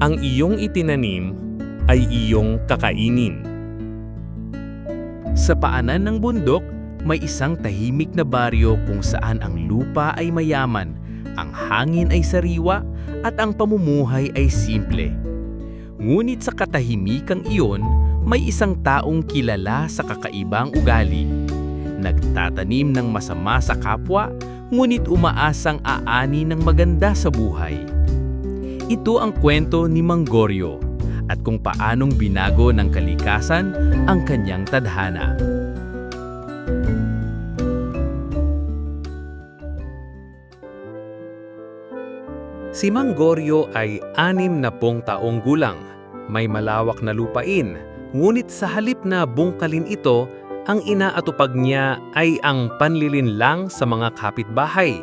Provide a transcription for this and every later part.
Ang iyong itinanim ay iyong kakainin. Sa paanan ng bundok, may isang tahimik na baryo kung saan ang lupa ay mayaman, ang hangin ay sariwa, at ang pamumuhay ay simple. Ngunit sa katahimikang iyon, may isang taong kilala sa kakaibang ugali. Nagtatanim ng masama sa kapwa, ngunit umaasang aani ng maganda sa buhay. Ito ang kwento ni Mang Goryo at kung paanong binago ng kalikasan ang kanyang tadhana. Si Mang Goryo ay 60 taong gulang. May malawak na lupain, ngunit sa halip na bungkalin ito, ang inaatupag niya ay ang panlilinlang sa mga kapitbahay.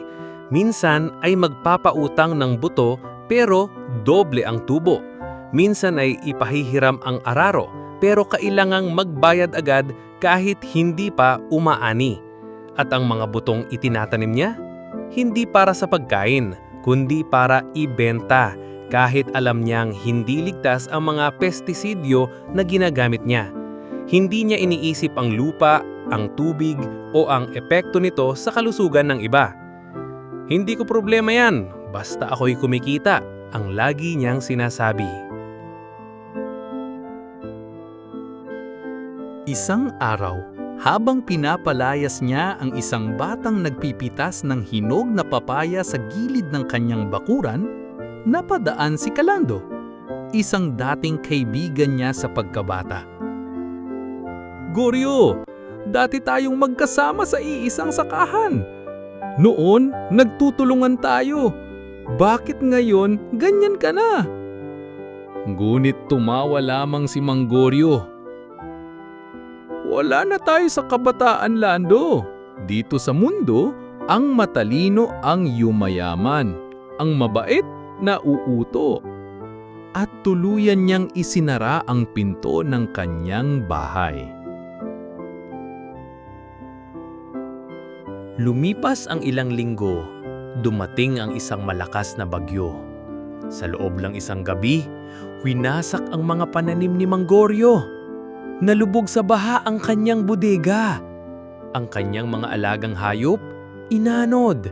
Minsan ay magpapautang ng buto pero doble ang tubo. Minsan ay ipahihiram ang araro pero kailangang magbayad agad kahit hindi pa umaani. At ang mga butong itinatanim niya, hindi para sa pagkain, kundi para ibenta kahit alam niyang hindi ligtas ang mga pestisidyo na ginagamit niya. Hindi niya iniisip ang lupa, ang tubig o ang epekto nito sa kalusugan ng iba. Hindi ko problema yan, basta ako'y kumikita, ang lagi niyang sinasabi. Isang araw, habang pinapalayas niya ang isang batang nagpipitas ng hinog na papaya sa gilid ng kanyang bakuran, napadaan si Calando, isang dating kaibigan niya sa pagkabata. Goryo, dati tayong magkasama sa iisang sakahan. Noon, nagtutulungan tayo. Bakit ngayon, ganyan ka na? Ngunit tumawa lamang si Mang Goryo. Wala na tayo sa kabataan, Lando. Dito sa mundo, ang matalino ang yumayaman, ang mabait na uuto. At tuluyan niyang isinara ang pinto ng kanyang bahay. Lumipas ang ilang linggo, dumating ang isang malakas na bagyo. Sa loob lang isang gabi, winasak ang mga pananim ni Mang Goryo. Nalubog sa baha ang kanyang bodega. Ang kanyang mga alagang hayop, inanod.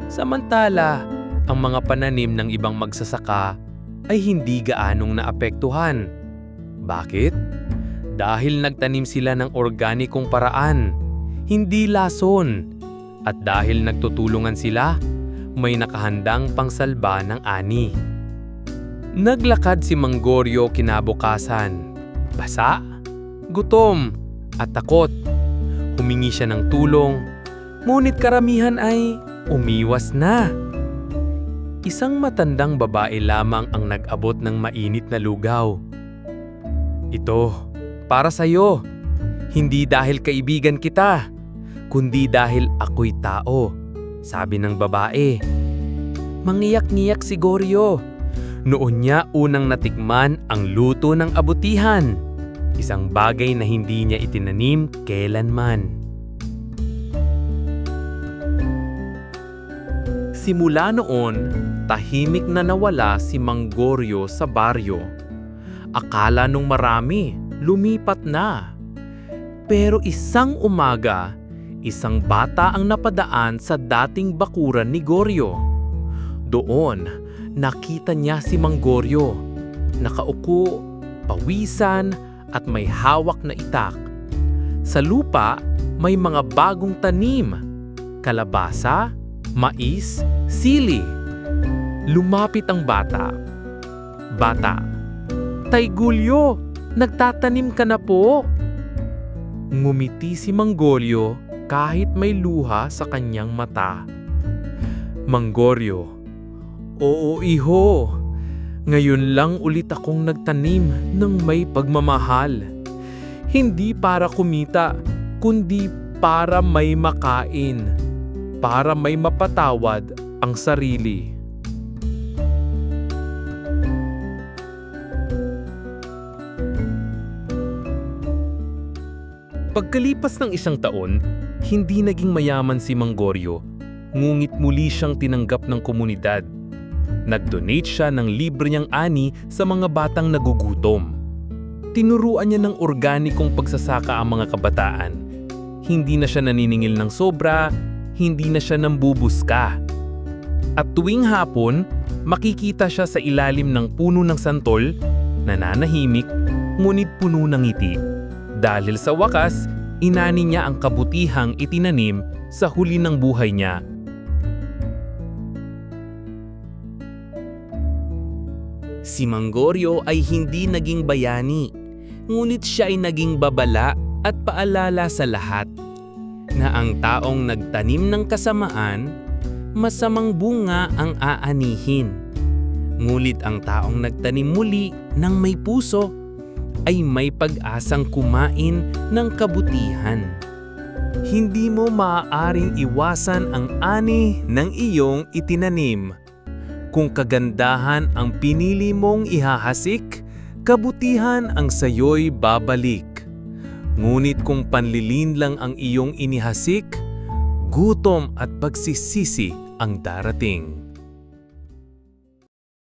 Samantala, ang mga pananim ng ibang magsasaka ay hindi gaanong naapektuhan. Bakit? Dahil nagtanim sila ng organikong paraan, hindi lason. At dahil nagtutulungan sila, may nakahandang pangsalba ng ani. Naglakad si Mang Goryo kinabukasan. Basa, gutom, at takot. Humingi siya ng tulong, ngunit karamihan ay umiwas na. Isang matandang babae lamang ang nag-abot ng mainit na lugaw. Ito, para sa'yo. Hindi dahil kaibigan kita, kundi dahil ako'y tao, sabi ng babae. Mangiyak-ngiyak si Goryo. Noon niya unang natikman ang luto ng abutihan, isang bagay na hindi niya itinanim kailanman. Simula noon, tahimik na nawala si Mang Goryo sa baryo. Akala nung marami, lumipat na. Pero isang umaga, isang bata ang napadaan sa dating bakuran ni Goryo. Doon, nakita niya si Mang Goryo. Nakaupo, pawisan, at may hawak na itak. Sa lupa, may mga bagong tanim, kalabasa, mais, sili. Lumapit ang bata. Bata, Tay Gulyo, nagtatanim ka na po. Ngumiti si Mang Goryo kahit may luha sa kanyang mata. Mang Goryo, oo iho, ngayon lang ulit akong nagtanim ng may pagmamahal. Hindi para kumita, kundi para may makain, para may mapatawad ang sarili. Pagkalipas ng isang taon, hindi naging mayaman si Mang Goryo, ngunit muli siyang tinanggap ng komunidad. Nag-donate siya ng libre niyang ani sa mga batang nagugutom. Tinuruan niya ng organikong pagsasaka ang mga kabataan. Hindi na siya naniningil ng sobra, hindi na siya nambubuska. At tuwing hapon, makikita siya sa ilalim ng puno ng santol, nananahimik, ngunit puno ng ngiti. Dahil sa wakas, inani niya ang kabutihang itinanim sa huli ng buhay niya. Si Manggoryo ay hindi naging bayani, ngunit siya ay naging babala at paalala sa lahat na ang taong nagtanim ng kasamaan, masamang bunga ang aanihin. Ngunit ang taong nagtanim muli ng may puso ay may pag-asang kumain ng kabutihan. Hindi mo maaaring iwasan ang ani ng iyong itinanim. Kung kagandahan ang pinili mong ihahasik, kabutihan ang sayo'y babalik. Ngunit kung panlilin lang ang iyong inihasik, gutom at pagsisisi ang darating.